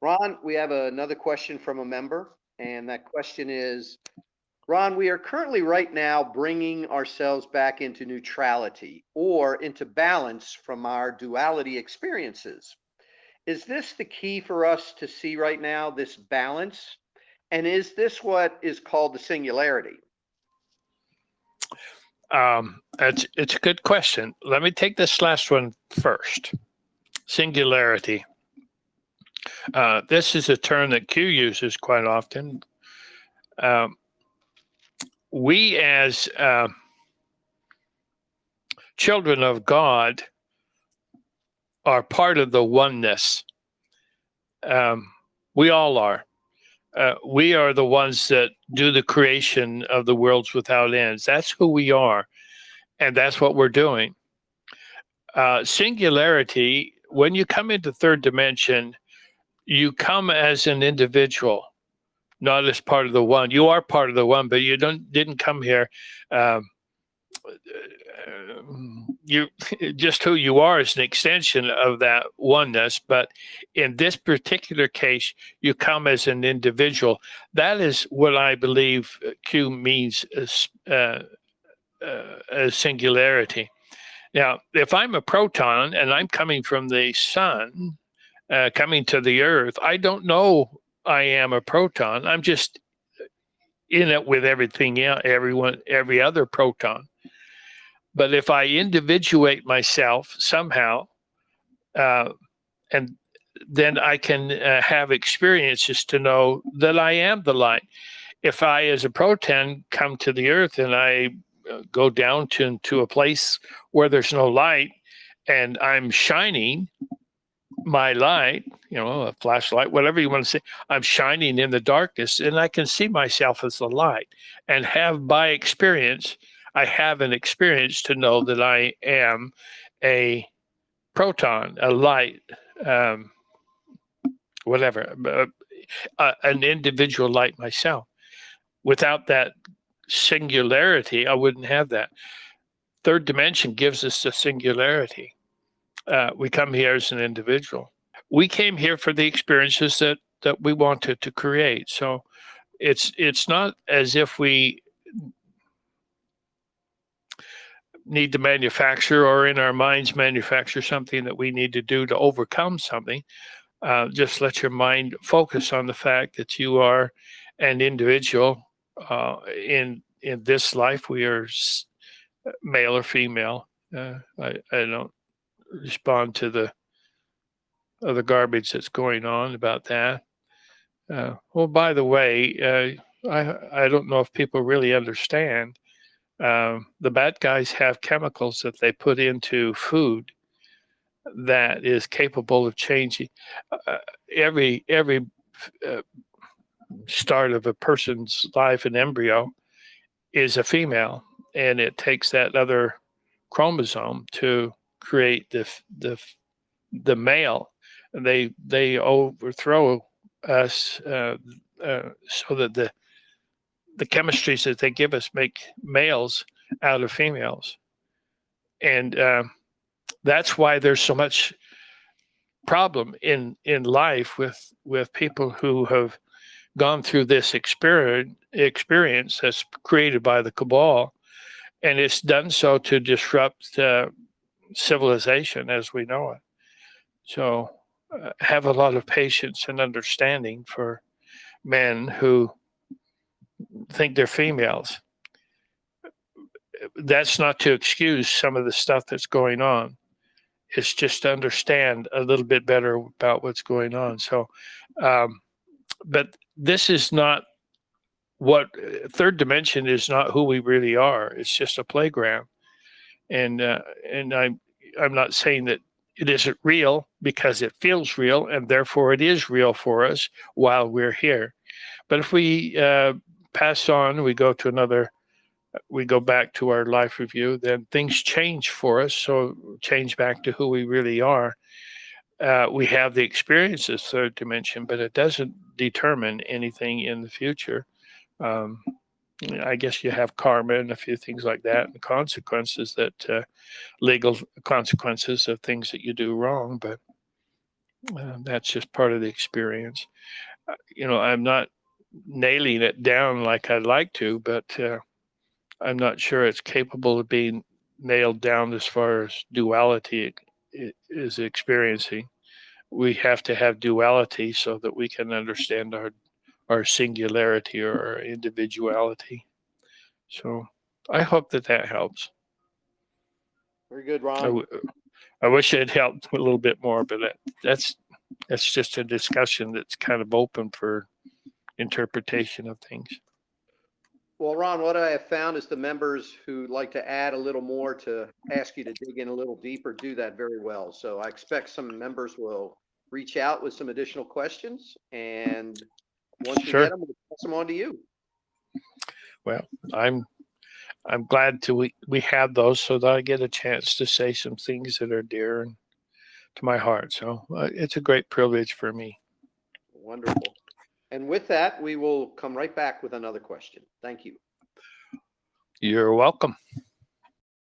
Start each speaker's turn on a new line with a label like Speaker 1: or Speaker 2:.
Speaker 1: Ron, we have another question from a member, and that question is, Ron, we are currently right now bringing ourselves back into neutrality or into balance from our duality experiences. Is this the key for us to see right now, this balance? And is this what is called the singularity?
Speaker 2: It's a good question. Let me take this last one first. Singularity. This is a term that Q uses quite often. Um, we, as children of God, are part of the oneness. We all are. We are the ones that do the creation of the worlds without ends. That's who we are, and that's what we're doing. Singularity, when you come into third dimension, you come as an individual, not as part of the one. You are part of the one, but you didn't come here. Um, you just who you are is an extension of that oneness. But in this particular case, you come as an individual. That is what I believe Q means as singularity. Now, if I'm a proton and I'm coming from the sun, coming to the earth, I don't know I am a proton. I'm just in it with everything else, every other proton. But if I individuate myself somehow, and then I can have experiences to know that I am the light. If I, as a proton, come to the earth and I go down to a place where there's no light and I'm shining my light, a flashlight, whatever you want to say, I'm shining in the darkness and I can see myself as the light and have by experience, I have an experience to know that I am a proton, a light, whatever, an individual light myself. Without that singularity, I wouldn't have that. Third dimension gives us the singularity. We come here as an individual. We came here for the experiences that we wanted to create. So it's not as if we need to manufacture or in our minds manufacture something that we need to do to overcome something. Just let your mind focus on the fact that you are an individual. In this life, we are male or female. I don't respond to the other garbage that's going on about that. Well, by the way, I don't know if people really understand. The bad guys have chemicals that they put into food that is capable of changing every start of a person's life. An embryo is a female, and it takes that other chromosome to create the male. And they overthrow us so that the chemistries that they give us make males out of females, and that's why there's so much problem in life with people who have gone through this experience that's created by the cabal, and it's done so to disrupt civilization as we know it. So have a lot of patience and understanding for men who think they're females. That's not to excuse some of the stuff that's going on. It's just to understand a little bit better about what's going on. So, but this is not what third dimension is. Not who we really are. It's just a playground, and I'm not saying that it isn't real because it feels real, and therefore it is real for us while we're here. But if we pass on, we go back to our life review, then things change for us. So change back to who we really are. We have the experience of third dimension, but it doesn't determine anything in the future. I guess you have karma and a few things like that, and consequences that legal consequences of things that you do wrong. But That's just part of the experience. I'm not nailing it down like I'd like to, but I'm not sure it's capable of being nailed down as far as duality is experiencing. We have to have duality so that we can understand our singularity or our individuality. So I hope that helps.
Speaker 1: Very good, Ron.
Speaker 2: I wish it helped a little bit more, but that's just a discussion that's kind of open for interpretation of things.
Speaker 1: Well, Ron, what I have found is the members who like to add a little more to ask you to dig in a little deeper do that very well. So I expect some members will reach out with some additional questions, and once we
Speaker 2: Sure.
Speaker 1: get them, we'll pass them on to you.
Speaker 2: Well, I'm glad we have those so that I get a chance to say some things that are dear to my heart. So it's a great privilege for me.
Speaker 1: Wonderful. And with that, we will come right back with another question. Thank you.
Speaker 2: You're welcome.